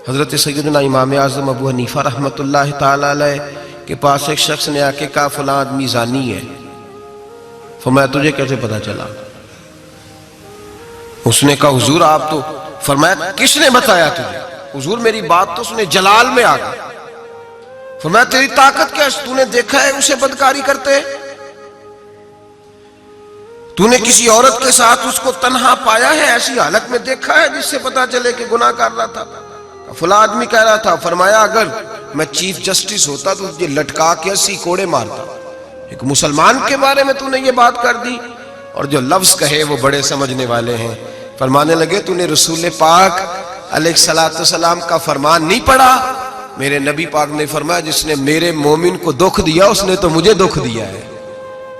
حضرت سیدنا امام اعظم ابو حنیفہ رحمۃ اللہ تعالی علیہ کے پاس ایک شخص نے آ کے کہا فلاں آدمی زانی ہے. فرمایا تجھے کیسے پتا چلا؟ اس نے کہا حضور آپ تو. فرمایا کس نے بتایا تجھے؟ حضور میری بات تو سنے جلال میں آ گئی. فرمایا تیری طاقت کیا ہے؟ تو نے دیکھا ہے اسے بدکاری کرتے؟ تو نے کسی عورت کے ساتھ اس کو تنہا پایا ہے؟ ایسی حالت میں دیکھا ہے جس سے پتا چلے کہ گناہ کر رہا تھا؟ فلاں آدمی کہہ رہا تھا. فرمایا اگر میں چیف جسٹس ہوتا تو تجھے لٹکا کے 80 کوڑے مارتا. ایک مسلمان کے بارے میں تو نے یہ بات کر دی. اور جو لفظ کہے وہ بڑے سمجھنے والے ہیں. فرمانے لگے تو نے رسول پاک علیہ السلام کا فرمان نہیں پڑھا؟ میرے نبی پاک نے فرمایا جس نے میرے مومن کو دکھ دیا اس نے تو مجھے دکھ دیا ہے.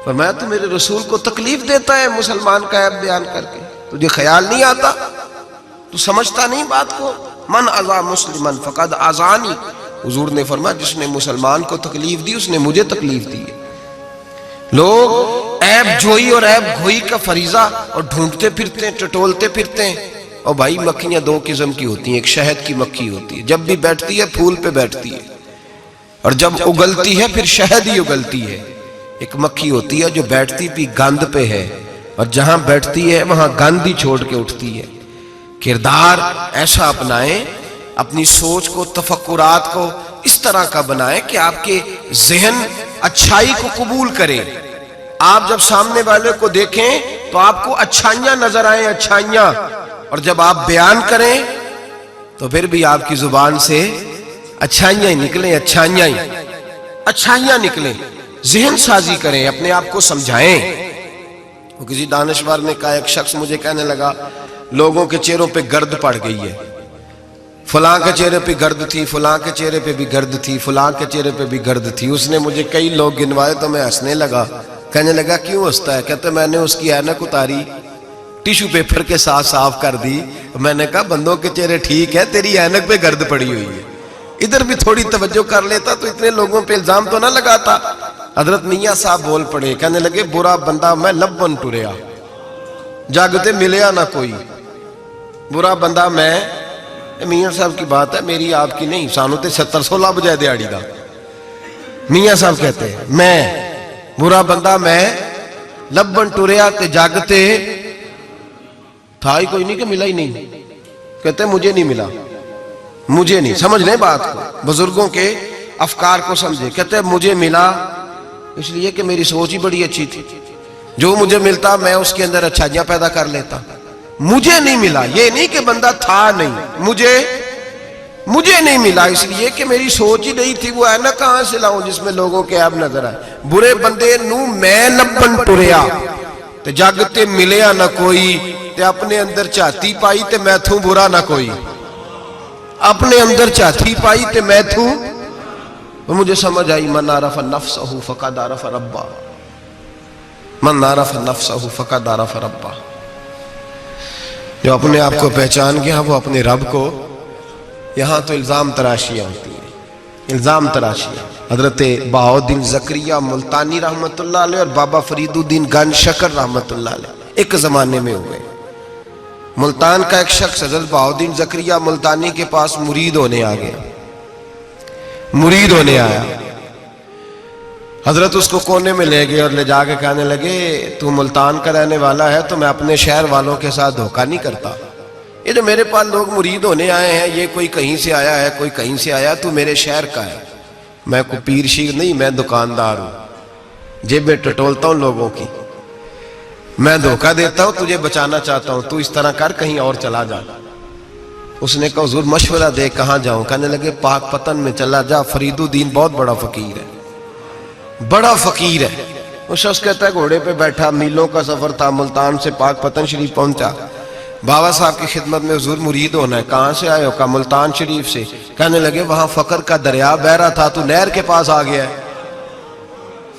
فرمایا تو میرے رسول کو تکلیف دیتا ہے مسلمان کا عیب بیان کر کے، تجھے خیال نہیں آتا؟ تو سمجھتا نہیں بات کو؟ من اذا مسلمن فقد اذانی. حضور نے فرمایا جس نے مسلمان کو تکلیف دی اس نے مجھے تکلیف دی ہے. لوگ عیب جوئی اور عیب گھوئی کا فریضہ اور ڈھونڈتے پھرتے ہیں، ٹٹولتے پھرتے ہیں. اور بھائی مکھیاں دو قسم کی ہوتی ہیں، ایک شہد کی مکھی ہوتی ہے، جب بھی بیٹھتی ہے پھول پہ بیٹھتی ہے، اور جب اگلتی ہے پھر شہد ہی اگلتی ہے. ایک مکھی ہوتی ہے جو بیٹھتی بھی گند پہ ہے اور جہاں بیٹھتی ہے وہاں گند ہی چھوڑ کے اٹھتی ہے. کردار ایسا اپنائیں، اپنی سوچ کو، تفکرات کو اس طرح کا بنائیں کہ آپ کے ذہن اچھائی کو قبول کرے. آپ جب سامنے والے کو دیکھیں تو آپ کو اچھائیاں نظر آئیں، اچھائیاں. اور جب آپ بیان کریں تو پھر بھی آپ کی زبان سے اچھائیاں ہی نکلیں، اچھائیاں نکلیں. ذہن سازی کریں، اپنے آپ کو سمجھائیں. وہ کسی دانشور نے کہا، ایک شخص مجھے کہنے لگا لوگوں کے چہروں پہ گرد پڑ گئی ہے. فلاں کے چہرے پہ گرد تھی، فلاں کے چہرے پہ بھی گرد تھی، فلاں کے چہرے پہ بھی گرد تھی. اس نے مجھے کئی لوگ گنوائے تو میں ہنسنے لگا. کہنے لگا کیوں ہنستا ہے؟ کہتے میں نے اس کی اینک اتاری، ٹیشو پیپر کے ساتھ صاف کر دی. میں نے کہا بندوں کے چہرے ٹھیک ہے، تیری اینک پہ گرد پڑی ہوئی ہے. ادھر بھی تھوڑی توجہ کر لیتا تو اتنے لوگوں پہ الزام تو نہ لگاتا. حضرت میاں صاحب بول پڑے، کہنے لگے برا بندہ میں لبن ٹریا، جاگتے ملیا نہ کوئی. برا بندہ میں، میاں صاحب کی بات ہے میری آپ کی نہیں. سانو تے 70-16 بجائے دیاڑی دا. میاں صاحب کہتے ہیں میں برا بندہ میں لبن ٹریا تے جاگتے تھا ہی کوئی نہیں کہ ملا ہی نہیں. کہتے مجھے نہیں ملا، مجھے نہیں. سمجھ لیں بات کو، بزرگوں کے افکار کو سمجھے. کہتے مجھے ملا اس لیے کہ میری سوچ ہی بڑی اچھی تھی، جو مجھے ملتا میں اس کے اندر اچھائیاں پیدا کر لیتا. مجھے نہیں ملا یہ نہیں کہ بندہ تھا نہیں، مجھے نہیں ملا اس لیے کہ میری سوچ ہی نہیں تھی. وہ اینک کہاں سے لاؤں جس میں لوگوں کے عیب نظر آئے؟ برے بندے نو میں لبن ٹریا تے جاگتے ملیا نہ کوئی، تے اپنے اندر چاہتی پائی تے میں تھوں برا نہ کوئی. اپنے اندر چاہتی پائی تے میں تھوں. مجھے سمجھ آئی من عرف نفسہ فقد عرف ربہ، من عرف نفسہ فقد عرف ربہ. جو اپنے آپ کو پہچان گیا وہ اپنے رب کو. یہاں تو الزام تراشیاں ہوتی ہیں، الزام تراشیاں. حضرت بہاؤالدین زکریا ملتانی رحمت اللہ علیہ اور بابا فرید الدین گنج شکر رحمت اللہ علیہ ایک زمانے میں ہوئے. ملتان کا ایک شخص حضرت بہاؤالدین زکریا ملتانی کے پاس مرید ہونے آ گیا، مرید ہونے آیا. حضرت اس کو کونے میں لے گئے اور لے جا کے کہنے لگے تو ملتان کا رہنے والا ہے تو میں اپنے شہر والوں کے ساتھ دھوکہ نہیں کرتا. یہ جو میرے پاس لوگ مرید ہونے آئے ہیں یہ کوئی کہیں سے آیا ہے، کوئی کہیں سے آیا، تو میرے شہر کا ہے. میں کوئی پیر شیر نہیں، میں دکاندار ہوں، جیبیں ٹٹولتا ہوں لوگوں کی، میں دھوکہ دیتا ہوں، تجھے بچانا چاہتا ہوں، تو اس طرح کر کہیں اور چلا جا. اس نے کہا حضور مشورہ دے کہاں جاؤں؟ کہنے لگے پاک پتن میں چلا جا، فرید الدین بہت بڑا فقیر ہے، بڑا فقیر ہے. وہ شخص کہتا ہے گھوڑے پہ بیٹھا، میلوں کا سفر تھا، ملتان سے پاک پتن شریف پہنچا. بابا صاحب کی خدمت میں حضور مرید ہونا ہے. کہاں سے آئے ہو؟ کہا ملتان شریف سے. کہنے لگے وہاں فقر کا دریا بہ رہا تھا، تو نہر کے پاس آ گیا ہے.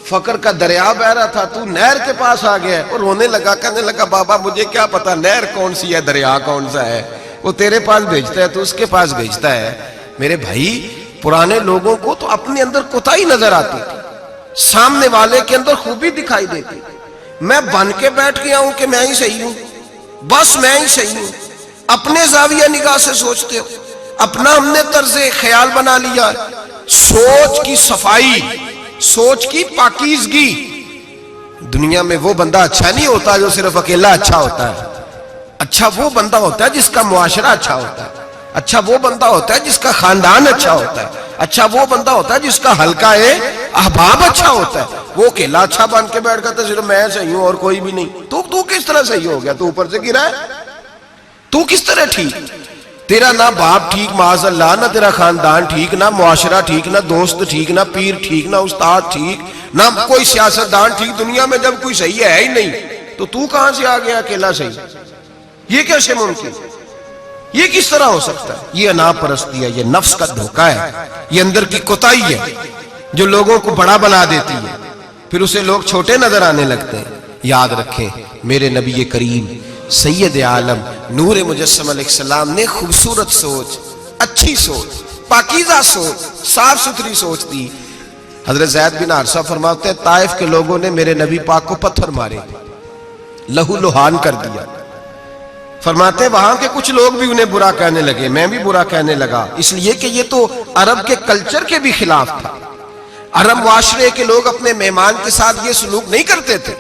فقر کا دریا بہ رہا تھا، تو نہر کے پاس آ گیا ہے. اور رونے لگا، کہنے لگا بابا مجھے کیا پتا نہر کون سی ہے، دریا کون سا ہے، وہ تیرے پاس بھیجتا ہے تو اس کے پاس بھیجتا ہے. میرے بھائی پرانے لوگوں کو تو اپنے اندر کوتاہی نظر آتی تھی، سامنے والے کے اندر خوبی دکھائی دیتی. میں بن کے بیٹھ گیا ہوں کہ میں ہی صحیح ہوں، بس میں ہی صحیح ہوں. اپنے زاویہ نگاہ سے سوچتے ہو، اپنا ہم نے طرز خیال بنا لیا. سوچ کی صفائی، سوچ کی پاکیزگی. دنیا میں وہ بندہ اچھا نہیں ہوتا جو صرف اکیلا اچھا ہوتا ہے. اچھا وہ بندہ ہوتا ہے جس کا معاشرہ اچھا ہوتا ہے. اچھا وہ بندہ ہوتا ہے جس کا خاندان اچھا ہوتا ہے. اچھا وہ بندہ ہوتا ہے جس کا حلقہ احباب اچھا ہوتا ہے. وہ اکیلا اچھا بن کے بیٹھ گیا صرف میں صحیح ہوں اور کوئی بھی نہیں. تو کس طرح صحیح ہو گیا؟ تو اوپر سے گرا ہے. تو کس طرح ٹھیک؟ تیرا نہ باپ ٹھیک معاذ اللہ، نہ تیرا خاندان ٹھیک، نہ معاشرہ ٹھیک، نہ دوست ٹھیک، نہ پیر ٹھیک، نہ استاد ٹھیک، نہ کوئی سیاستدان ٹھیک. دنیا میں جب کوئی صحیح ہے ہی نہیں تو کہاں سے آ گیا اکیلا صحیح؟ یہ کیسے ممکن؟ یہ کس طرح ہو سکتا ہے؟ یہ انا پرستی ہے، یہ نفس کا دھوکہ ہے، یہ اندر کی کوتاہی ہے جو لوگوں کو بڑا بنا دیتی ہے، پھر اسے لوگ چھوٹے نظر آنے لگتے ہیں. یاد رکھیں میرے نبی کریم سید عالم نور مجسم علیہ السلام نے خوبصورت سوچ، اچھی سوچ، پاکیزہ سوچ، صاف ستھری سوچ دی. حضرت زید بن حارثہ فرماتے ہیں طائف کے لوگوں نے میرے نبی پاک کو پتھر مارے، لہو لہان کر دیا. فرماتے ہیں وہاں کے کچھ لوگ بھی انہیں برا کہنے لگے، میں بھی برا کہنے لگا، اس لیے کہ یہ تو عرب کے کلچر کے بھی خلاف تھا. عرب معاشرے کے لوگ اپنے مہمان کے ساتھ یہ سلوک نہیں کرتے تھے،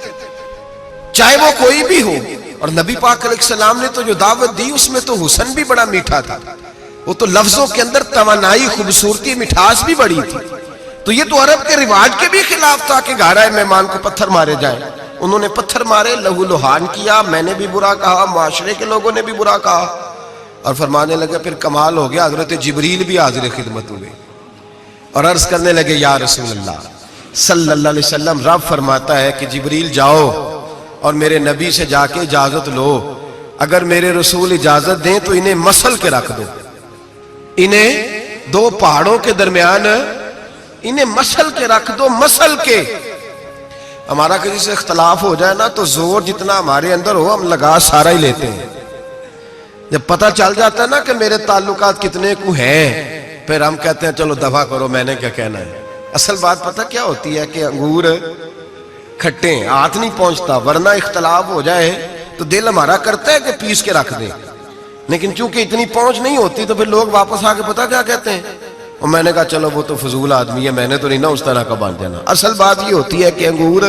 چاہے وہ کوئی بھی ہو. اور نبی پاک علیہ السلام نے تو جو دعوت دی اس میں تو حسن بھی بڑا میٹھا تھا، وہ تو لفظوں کے اندر توانائی، خوبصورتی، مٹھاس بھی بڑی تھی. تو یہ تو عرب کے رواج کے بھی خلاف تھا کہ گھر آئے مہمان کو پتھر مارے جائیں. انہوں نے پتھر مارے، لہو لہان کیا، میں نے بھی برا کہا، معاشرے کے لوگوں نے بھی برا کہا. اور فرمانے لگے پھر کمال ہو گیا، حضرت جبریل بھی حاضر خدمت ہوئے اور عرض کرنے لگے یا رسول اللہ صلی اللہ علیہ وسلم، رب فرماتا ہے کہ جبریل جاؤ اور میرے نبی سے جا کے اجازت لو، اگر میرے رسول اجازت دیں تو انہیں مسل کے رکھ دو، انہیں دو پہاڑوں کے درمیان انہیں مسل کے رکھ دو. مسل کے ہمارا کسی سے اختلاف ہو جائے نا تو زور جتنا ہمارے اندر ہو ہم لگا سارا ہی لیتے ہیں. جب پتہ چل جاتا ہے نا کہ میرے تعلقات کتنے کو ہیں پھر ہم کہتے ہیں چلو دفع کرو، میں نے کیا کہنا ہے. اصل بات پتہ کیا ہوتی ہے کہ انگور کھٹے ہاتھ نہیں پہنچتا، ورنہ اختلاف ہو جائے تو دل ہمارا کرتا ہے کہ پیس کے رکھ دیں، لیکن چونکہ اتنی پہنچ نہیں ہوتی تو پھر لوگ واپس آ کے پتہ کیا کہتے ہیں، اور میں نے کہا چلو وہ تو فضول آدمی ہے، میں نے تو نہیں نا اس طرح کا باندھ دینا. اصل بات یہ ہوتی ہے کہ انگور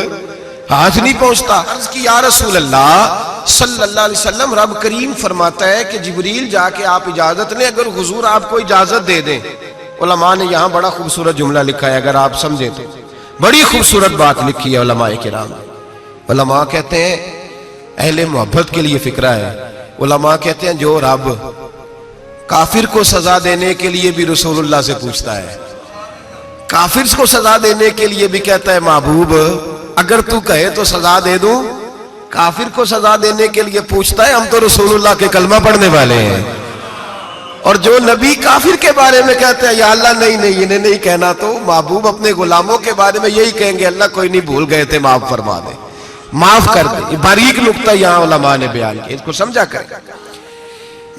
ہاتھ نہیں پہنچتا. عرض کی یا رسول اللہ صلی اللہ علیہ وسلم، رب کریم فرماتا ہے کہ جبریل جا کے آپ اجازت لیں، اگر حضور آپ کو اجازت دے دیں. علماء نے یہاں بڑا خوبصورت جملہ لکھا ہے، اگر آپ سمجھیں تو بڑی خوبصورت بات لکھی ہے علماء کرام. علماء کہتے ہیں اہل محبت کے لیے فکرہ ہے. علماء کہتے ہیں جو رب کافر کو سزا دینے کے لیے بھی رسول اللہ سے پوچھتا ہے، کافر کو سزا دینے کے لیے بھی کہتا ہے محبوب اگر تو کہے تو سزا دے دوں، کافر کو سزا دینے کے لیے پوچھتا ہے. ہم تو رسول اللہ کے کلمہ پڑھنے والے ہیں، اور جو نبی کافر کے بارے میں کہتے ہیں یا اللہ نہیں انہیں نہیں کہنا، تو محبوب اپنے غلاموں کے بارے میں یہی کہیں گے اللہ کوئی نہیں، بھول گئے تھے، معاف فرما دے، معاف کر دے. یہ باریک نقطہ یہاں علماء نے بیان کیا، اس کو سمجھا کریں.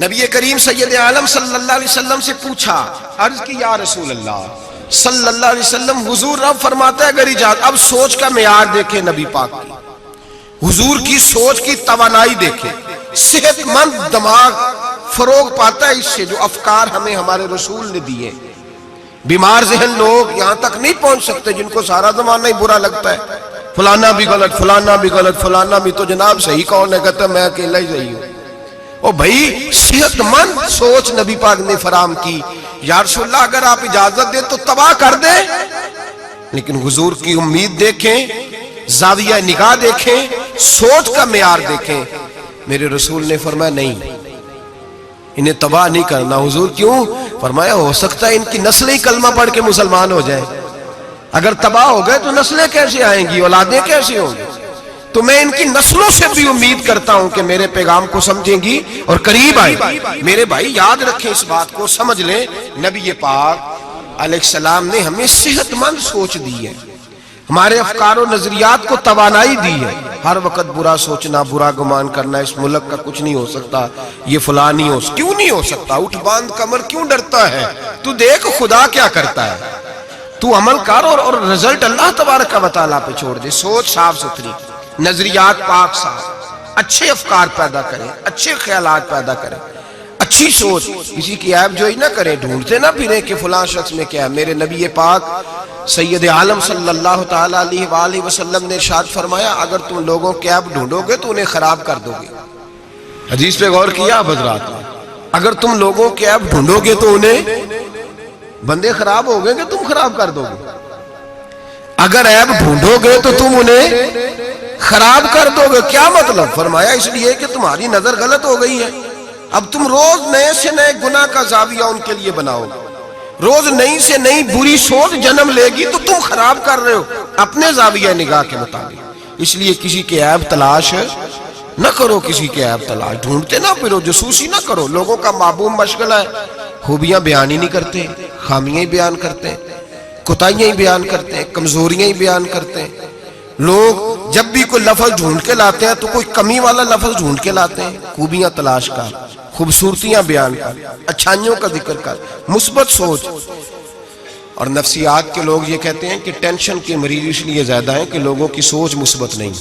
نبی کریم سید عالم صلی اللہ علیہ وسلم سے پوچھا، عرض کی یا رسول اللہ صلی اللہ علیہ وسلم، حضور رب فرماتا ہے اگر اجازت. اب سوچ کا معیار دیکھیں نبی پاک کی، حضور کی سوچ کی توانائی دیکھیں. صحت مند دماغ فروغ پاتا ہے اس سے جو افکار ہمیں ہمارے رسول نے دیے. بیمار ذہن لوگ یہاں تک نہیں پہنچ سکتے جن کو سارا زمانہ ہی برا لگتا ہے، فلانا بھی غلط، فلانا بھی غلط، فلانا بھی، تو جناب صحیح کون ہے؟ کہتا میں اکیلا ہی صحیح ہوں. او بھائی صحت مند سوچ نبی پاک نے فراہم کی. یا رسول اللہ اگر آپ اجازت دیں تو تباہ کر دیں، لیکن حضور کی امید دیکھیں، زاویہ نگاہ دیکھیں، سوچ کا معیار دیکھیں. میرے رسول نے فرمایا نہیں، انہیں تباہ نہیں کرنا. حضور کیوں؟ فرمایا ہو سکتا ہے ان کی نسلیں کلمہ پڑھ کے مسلمان ہو جائیں، اگر تباہ ہو گئے تو نسلیں کیسے آئیں گی، اولادیں کیسے ہوں گی؟ تو میں ان کی نسلوں سے بھی امید کرتا ہوں کہ میرے پیغام کو سمجھیں گی اور قریب آئیں. میرے بھائی یاد رکھیں اس بات کو، سمجھ لیں نبی پاک علیہ السلام نے ہمیں صحت مند سوچ دی ہے، ہمارے افکار و نظریات کو توانائی دی ہے. ہر وقت برا سوچنا، برا گمان کرنا، اس ملک کا کچھ نہیں ہو سکتا، یہ فلاں نہیں ہو سکتا. کیوں نہیں ہو سکتا؟ اٹھ باندھ کمر کیوں ڈرتا ہے؟ تو دیکھ خدا کیا کرتا ہے، تو عمل کر اور رزلٹ اللہ تبارک و تعالیٰ پہ چھوڑ دے. سوچ صاف ستھری، نظریات پاک صاف، اچھے افکار پیدا کریں، اچھے خیالات پیدا کریں، اچھی سوچ، کسی کی عیب جوئی نہ کریں، ڈھونڈتے نہ پھریں کہ فلاں شخص میں کیا ہے۔ میرے نبی پاک سید عالم صلی اللہ تعالیٰ علیہ وآلہ وسلم نے ارشاد فرمایا اگر تم لوگوں کے عیب ڈھونڈو گے تو انہیں خراب کر دو گے۔ حدیث پہ غور کیا آپ حضرات؟ اگر تم لوگوں کے عیب ڈھونڈو گے تو انہیں، بندے خراب ہو گئے کہ تم خراب کر دو گے؟ اگر عیب ڈھونڈو گے تو تم انہیں خراب کر دو گے۔ کیا مطلب؟ فرمایا اس لیے کہ تمہاری نظر غلط ہو گئی ہے، اب تم روز نئے سے نئے گناہ کا زاویہ ان کے لیے بناؤ، روز نئی سے نئی بری سوچ جنم لے گی تو تم خراب کر رہے ہو اپنے زاویہ نگاہ کے مطابق۔ اس لیے کسی کے عیب تلاش نہ کرو، کسی کے عیب تلاش ڈھونڈتے نہ پھرو، جاسوسی نہ کرو۔ لوگوں کا معبوم مشغلہ ہے خوبیاں بیان ہی نہیں کرتے، خامیاں ہی بیان کرتے ہیں، کوتاہیاں ہی بیان کرتے ہیں، کمزوریاں ہی بیان کرتے ہیں۔ لوگ جب بھی کوئی لفظ ڈھونڈ کے لاتے ہیں تو کوئی کمی والا لفظ ڈھونڈ کے لاتے ہیں، خوبیاں تلاش کر، خوبصورتیاں بیان کر، اچھائیوں کا ذکر کر، مثبت سوچ۔ اور نفسیات کے لوگ یہ کہتے ہیں کہ ٹینشن کے مریض اس لیے زیادہ ہیں کہ لوگوں کی سوچ مثبت نہیں،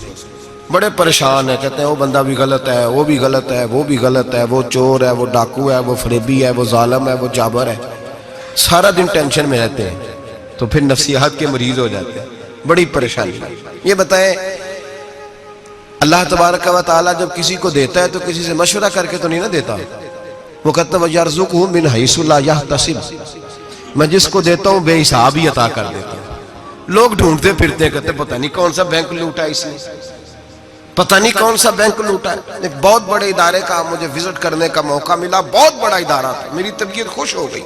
بڑے پریشان ہیں، کہتے ہیں وہ بندہ بھی غلط ہے، وہ بھی غلط ہے، وہ بھی غلط ہے، وہ چور ہے، وہ ڈاکو ہے، وہ فریبی ہے، وہ ظالم ہے، وہ جابر ہے، سارا دن ٹینشن میں رہتے ہیں، تو پھر نفسیات کے مریض ہو جاتے ہیں، بڑی پریشانی۔ یہ بتائیں اللہ تبارک و تعالیٰ جب کسی کو دیتا ہے تو کسی سے مشورہ کر کے تو نہیں نہ دیتا، وہ کہتا ہے وَيَرْزُقْهُ مِنْ حَيْثُ لَا يَحْتَسِبُ، میں جس کو دیتا ہوں بے حساب ہی عطا کر دیتا ہوں۔ لوگ ڈھونڈتے پھرتے ہیں، کہتے ہیں پتہ نہیں کون سا بینک لوٹا ہے اس نے، پتہ نہیں کون سا بینک لوٹا ہے۔ ایک بہت بڑے ادارے کا مجھے وزٹ کرنے کا موقع ملا، بہت بڑا ادارہ تھا، میری طبیعت خوش ہو گئی۔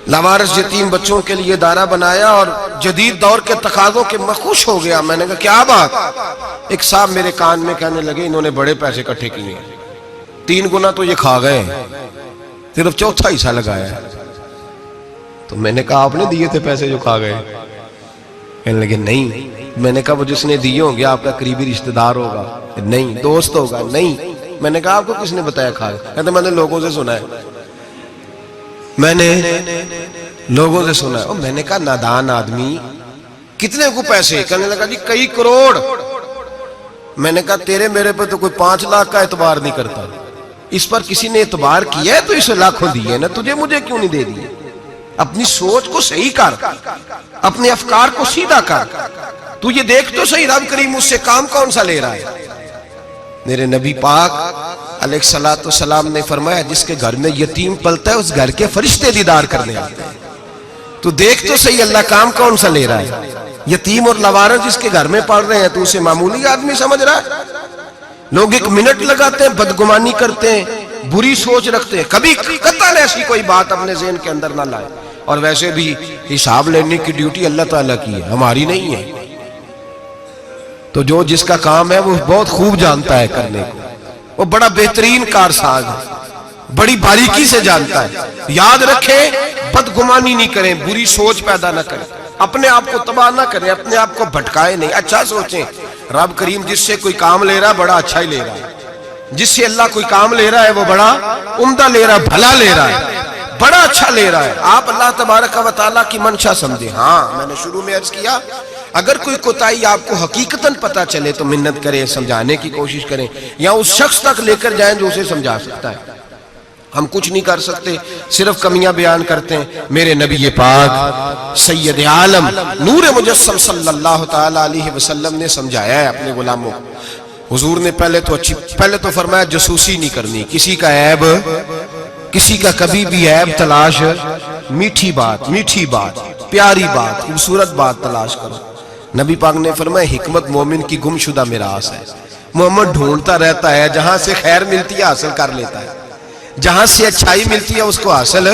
لاوارث یتیم بچوں کے لیے ادارہ بنایا اور جدید دور کے تقاضوں کے میں خوش ہو گیا۔ میں نے کہا کیا بات؟ ایک صاحب میرے کان میں کہنے لگے انہوں نے بڑے پیسے اکٹھے کیے، 3 گنا تو یہ کھا گئے، صرف چوتھا حصہ لگایا ہے۔ تو میں نے کہا آپ نے دیے تھے پیسے جو کھا گئے؟ کہنے لگے نہیں۔ میں نے کہا وہ جس نے دیے ہوں گے آپ کا قریبی رشتہ دار ہوگا؟ نہیں۔ دوست ہوگا؟ نہیں۔ میں نے کہا آپ کو کس نے بتایا کھا گئے؟ کہتے میں نے لوگوں سے سنا ہے، میں نے لوگوں سے سنا ہے۔ میں نے کہا نادان آدمی، کتنے کو پیسے؟ کہنے لگا جی کئی کروڑ۔ میں نے کہا تیرے میرے پہ تو کوئی 5 لاکھ کا اعتبار نہیں کرتا، اس پر کسی نے اعتبار کیا ہے تو اسے لاکھوں دیے نا، تجھے مجھے کیوں نہیں دے دیے؟ اپنی سوچ کو صحیح کر، اپنے افکار کو سیدھا کر، تو یہ دیکھ تو صحیح رب کریم مجھ سے کام کون سا لے رہا ہے۔ میرے نبی پاک علیہ السلام نے فرمایا جس کے گھر میں یتیم پلتا ہے اس گھر کے فرشتے دیدار کرنے آتے ہیں، تو دیکھ تو صحیح اللہ کام کون سا لے رہا ہے۔ یتیم اور لوارث جس کے گھر میں پڑھ رہے ہیں تو اسے معمولی آدمی سمجھ رہا ہے۔ لوگ 1 منٹ لگاتے ہیں، بدگمانی کرتے ہیں، بری سوچ رکھتے ہیں، کبھی قطعاً ایسی کوئی بات اپنے ذہن کے اندر نہ لائے۔ اور ویسے بھی حساب لینے کی ڈیوٹی اللہ تعالیٰ کی ہے، ہماری نہیں ہے۔ تو جو جس کا کام ہے وہ بہت خوب جانتا ہے کرنے کو، وہ بڑا بہترین کارساز ہے، بڑی باریکی سے جانتا ہے۔ یاد رکھیں بدگمانی نہیں کریں، بری سوچ پیدا نہ کریں، اپنے آپ کو تباہ نہ کریں، اپنے آپ کو بھٹکائیں نہیں، اچھا سوچیں۔ رب کریم جس سے کوئی کام لے رہا ہے بڑا اچھا ہی لے رہا ہے، جس سے اللہ کوئی کام لے رہا ہے وہ بڑا عمدہ لے رہا ہے، بھلا لے رہا ہے، بڑا اچھا لے رہا ہے۔ آپ اللہ تبارک و تعالیٰ کی منشا سمجھیں۔ ہاں میں نے شروع میں عرض کیا اگر کوئی کوتاہی آپ کو حقیقتاً پتا چلے تو منت کریں، سمجھانے کی کوشش کریں، یا اس شخص تک لے کر جائیں جو اسے سمجھا سکتا ہے۔ ہم کچھ نہیں کر سکتے، صرف کمیاں بیان کرتے ہیں۔ میرے نبی پاک سید عالم نور مجسم صلی اللہ تعالیٰ علیہ وسلم نے سمجھایا ہے اپنے غلاموں کو۔ حضور نے پہلے تو فرمایا جاسوسی نہیں کرنی، کسی کا عیب، کسی کا کبھی بھی عیب تلاش، میٹھی بات، پیاری بات، خوبصورت بات تلاش کرو۔ نبی پاک نے فرمایا حکمت مومن کی گم شدہ میراث ہے۔ محمد ڈھونڈتا رہتا ہے، جہاں سے خیر ملتی ہے حاصل کر لیتا ہے، جہاں سے اچھائی ملتی ہے اس کو حاصل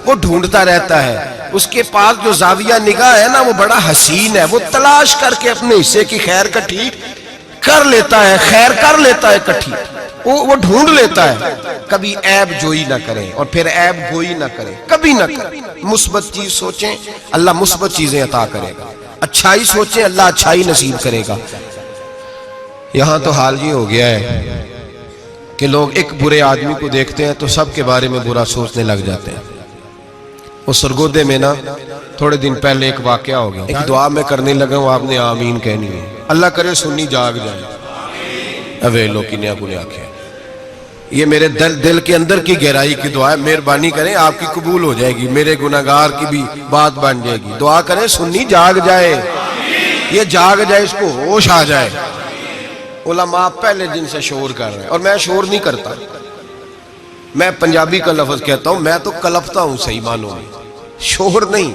وہ ڈھونڈتا رہتا ہے۔ اس کے پاس جو زاویہ نگاہ ہے نا وہ بڑا حسین ہے، وہ تلاش کر کے اپنے حصے کی خیر کٹھی کر لیتا ہے، خیر کر لیتا ہے کٹھی، وہ ڈھونڈ لیتا ہے۔ کبھی عیب جوئی نہ کریں اور پھر عیب گوئی نہ کریں، کبھی نہ کریں۔ مثبت چیز سوچیں اللہ مثبت چیزیں عطا کرے گا، اچھائی سوچیں اللہ اچھائی نصیب کرے گا۔ یہاں تو حال یہ ہو گیا ہے کہ لوگ ایک برے آدمی کو دیکھتے ہیں تو سب کے بارے میں برا سوچنے لگ جاتے ہیں۔ وہ سرگودے میں نا تھوڑے دن پہلے ایک واقعہ ہو گیا، ایک دعا میں کرنے لگا ہوں، آپ نے آمین کہنی ہے، اللہ کرے سنی جاگ جائے۔ اوے لوکی نیا کو نے آکھے یہ میرے دل کے اندر کی گہرائی کی دعا ہے، مہربانی کریں آپ کی قبول ہو جائے گی، میرے گناہگار کی بھی بات بن جائے گی۔ دعا کریں سنی جاگ جائے، یہ جاگ جائے، اس کو ہوش آ جائے۔ علماء پہلے دن سے شور کر رہے ہیں، اور میں شور نہیں کرتا، میں پنجابی کا لفظ کہتا ہوں، میں تو کلپتا ہوں، صحیح معنوں میں شور نہیں،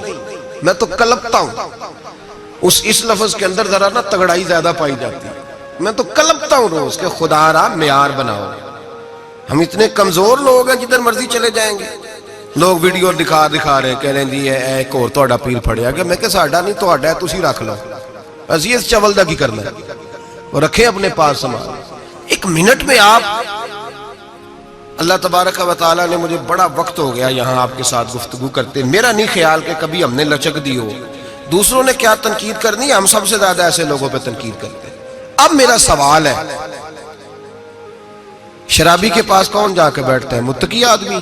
میں تو کلپتا ہوں۔ اس لفظ کے اندر ذرا نا تگڑائی زیادہ پائی جاتی ہے۔ میں تو کلپتا ہوں روز کہ خدا را معیار بناؤ۔ ہم اتنے کمزور لوگ ہیں، جدھر مرضی چلے جائیں گے، لوگ ویڈیو دکھا رہے ہیں، کہہ رہے ہیں جی ایک اور تہاڈا پیر پھڑیا گیا۔ میں کہ ساڈا نہیں تہاڈا ہے، تسی رکھ لو، اسی اس چول دا کی کرنا ہے، اور رکھیں اپنے پاس سامان۔ ایک منٹ میں آپ، اللہ تبارک و تعالیٰ نے مجھے بڑا وقت ہو گیا یہاں آپ کے ساتھ گفتگو کرتے، میرا نہیں خیال کہ کبھی ہم نے لچک دی ہو۔ دوسروں نے کیا تنقید کرنی ہے، ہم سب سے زیادہ ایسے لوگوں پہ تنقید کرتے ہیں۔ اب میرا سوال ہے، شرابی کے پاس کون جا کے بیٹھتا ہے؟ متقی آدمی؟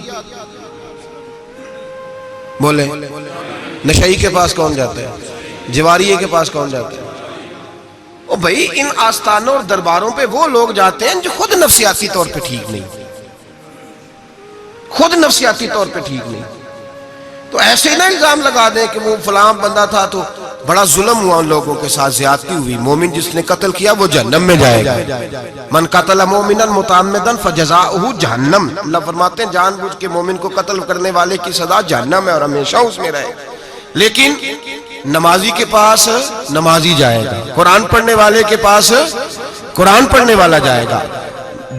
بولے۔ نشئی کے پاس کون جاتا ہے؟ جواریے کے پاس کون جاتا ہے؟ او بھائی، ان آستانوں اور درباروں پہ وہ لوگ جاتے ہیں جو خود نفسیاتی طور پہ ٹھیک نہیں، خود نفسیاتی طور پہ ٹھیک نہیں۔ تو ایسے نہ الزام لگا دیں کہ وہ فلاں بندہ تھا تو بڑا ظلم ہوا ان لوگوں کے ساتھ، زیادتی ہوئی، مومن جس نے قتل کیا وہ جہنم میں جائے گا۔ من قتل مومنا متعمدا فجزاؤہ جہنم، اللہ فرماتے ہیں جان بوجھ کے مومن کو قتل کرنے والے کی سزا جہنم ہے اور ہمیشہ اس میں رہے گا۔ لیکن نمازی کے پاس نمازی جائے گا، قرآن پڑھنے والے کے پاس قرآن پڑھنے والا جائے گا،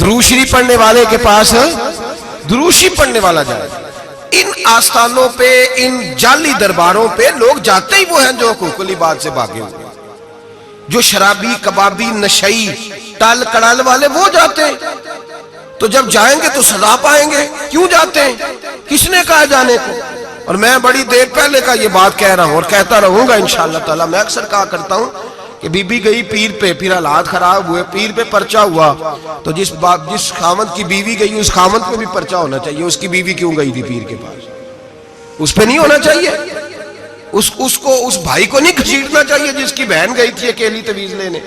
درود شریف پڑھنے والے کے پاس درود شریف پڑھنے والا جائے گا۔ ان آستانوں پہ، ان جعلی درباروں پہ لوگ جاتے ہی وہ ہیں جو حقوق العباد سے بھاگے ہوئے، جو شرابی، کبابی، نشئی، ٹال کڑال والے وہ جاتے ہیں۔ تو جب جائیں گے تو سزا پائیں گے، کیوں جاتے ہیں؟ کس نے کہا جانے کو؟ اور میں بڑی دیر پہلے کا یہ بات کہہ رہا ہوں اور کہتا رہوں گا انشاءاللہ تعالی۔ میں اکثر کہا کرتا ہوں کہ بی بی گئی پیر پہ، پھر حالات خراب ہوئے، پیر پہ پرچہ ہوا، تو جس خامد کی بیوی گئی اس خامد پہ بھی پرچہ ہونا چاہیے۔ اس کی بیوی کیوں گئی تھی پیر کے پاس؟ اس پہ نہیں ہونا چاہیے؟ اس بھائی کو نہیں گھسیٹنا چاہیے جس کی بہن گئی تھی اکیلی تویز لینے؟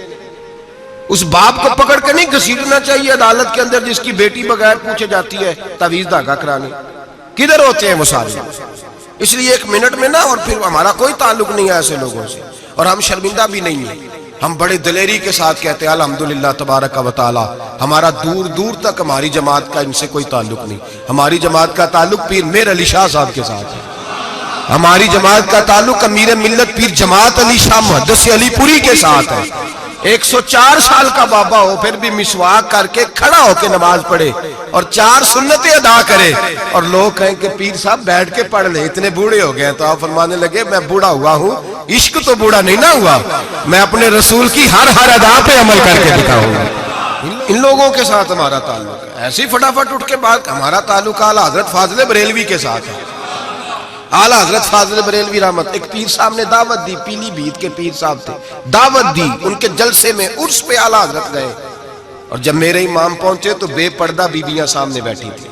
اس باپ کو پکڑ کے نہیں گھسیٹنا چاہیے عدالت کے اندر جس کی بیٹی بغیر پوچھے جاتی ہے تویز دھاگا کرانے؟ کدھر ہوتے ہیں وہ سارے؟ اس لیے ایک منٹ میں نہ، اور پھر ہمارا کوئی تعلق نہیں ہے ایسے لوگوں سے، اور ہم شرمندہ بھی نہیں ہیں۔ ہم بڑے دلیری کے ساتھ کہتے ہیں الحمدللہ تبارک و تعالی، ہمارا دور دور تک ہماری جماعت کا ان سے کوئی تعلق نہیں۔ ہماری جماعت کا تعلق پیر میر علی شاہ صاحب کے ساتھ ہے، ہماری جماعت کا تعلق امیر ملت پیر جماعت علی شاہ محدث علی پوری کے ساتھ ہے۔ 104 سال کا بابا ہو پھر بھی مسواک کر کے کھڑا ہو کے نماز پڑھے اور 4 سنتیں ادا کرے، اور لوگ کہیں کہ پیر صاحب بیٹھ کے پڑھ لے، اتنے بوڑھے ہو گئے۔ تو آپ فرمانے لگے میں بوڑھا ہوا ہوں، عشق تو بوڑھا نہیں نہ ہوا، میں اپنے رسول کی ہر ادا پہ عمل کر کے دکھاؤں گا۔ ان لوگوں کے ساتھ ہمارا تعلق ہے۔ ایسی فٹافٹ اٹھ کے بات، ہمارا تعلق اعلیٰ حضرت فاضل بریلوی کے ساتھ ہے۔ اعلیٰ حضرت فاضل بریلوی رحمت، ایک پیر صاحب نے دعوت دی، پیلی بھیت کے پیر صاحب تھے، دعوت دی، ان کے جلسے میں عرس پہ اعلیٰ حضرت گئے، اور جب میرے امام پہنچے تو بے پردہ بیویاں سامنے بیٹھی تھی۔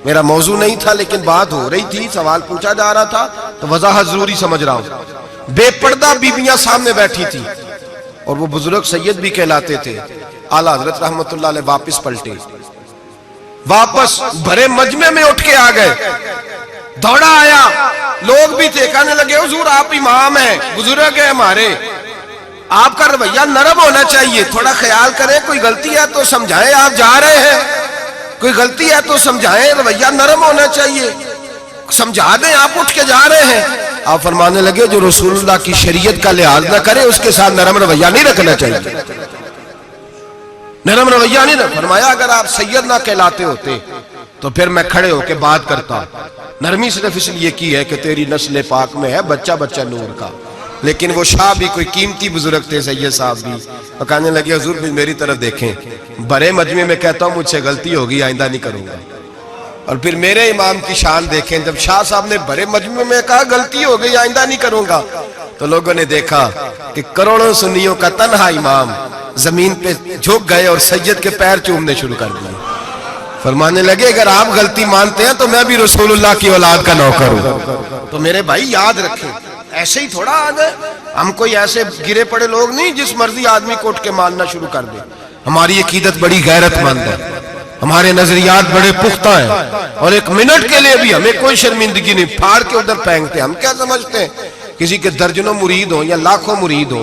میرا موضوع نہیں تھا لیکن بات ہو رہی تھی، سوال پوچھا جا رہا تھا تو وضاحت ضروری سمجھ رہا ہوں۔ بے پردہ بیویاں سامنے بیٹھی تھی، اور وہ بزرگ سید بھی کہلاتے تھے۔ اعلیٰ حضرت رحمت اللہ علیہ واپس پلٹے، واپس بھرے مجمع میں اٹھ کے آ گئے، دوڑا آیا، لوگ بھی تھے، کہنے لگے حضور آپ امام ہیں، بزرگ ہیں ہمارے، آپ کا رویہ نرم ہونا چاہیے، تھوڑا خیال کریں، کوئی غلطی ہے تو سمجھائیں، آپ جا رہے ہیں، کوئی غلطی ہے تو سمجھائیں، رویہ نرم ہونا چاہیے، سمجھا دیں، آپ اٹھ کے جا رہے ہیں۔ آپ فرمانے لگے جو رسول اللہ کی شریعت کا لحاظ نہ کرے اس کے ساتھ نرم رویہ نہیں رکھنا چاہیے، نرم رویہ نہیں رکھنا۔ فرمایا اگر آپ سید نہ کہلاتے ہوتے تو پھر میں کھڑے ہو کے بات کرتا، نرمی صرف اس لیے کی ہے کہ تیری نسل پاک میں ہے بچہ بچہ نور کا۔ لیکن وہ شاہ بھی کوئی قیمتی بزرگ تھے، سید صاحب بھی، اور کہنے لگے حضور بھی میری طرف دیکھیں، بڑے مجمع میں کہتا ہوں مجھ سے غلطی ہوگی، آئندہ نہیں کروں گا۔ اور پھر میرے امام کی شان دیکھیں، جب شاہ صاحب نے بڑے مجمع میں کہا غلطی ہو گئی، آئندہ نہیں کروں گا، تو لوگوں نے دیکھا کہ کروڑوں سنیوں کا تنہا امام زمین پہ جھک گئے اور سید کے پیر چومنے شروع کر دیے۔ فرمانے لگے اگر آپ غلطی مانتے ہیں تو میں بھی رسول اللہ کی اولاد کا نوکر ہوں۔ تو میرے بھائی یاد رکھیں، ایسے ہی تھوڑا آ گئے ہم، کوئی ایسے گرے پڑے لوگ نہیں جس مرضی آدمی کو اٹھ کے ماننا شروع کر دے۔ ہماری عقیدت بڑی غیرت مند ہے، ہمارے نظریات بڑے پختہ ہیں اور ایک منٹ کے لیے بھی ہمیں کوئی شرمندگی نہیں، پھاڑ کے ادھر پھینکتے. ہم کیا سمجھتے ہیں کسی کے درجنوں مرید ہوں یا لاکھوں مرید ہوں.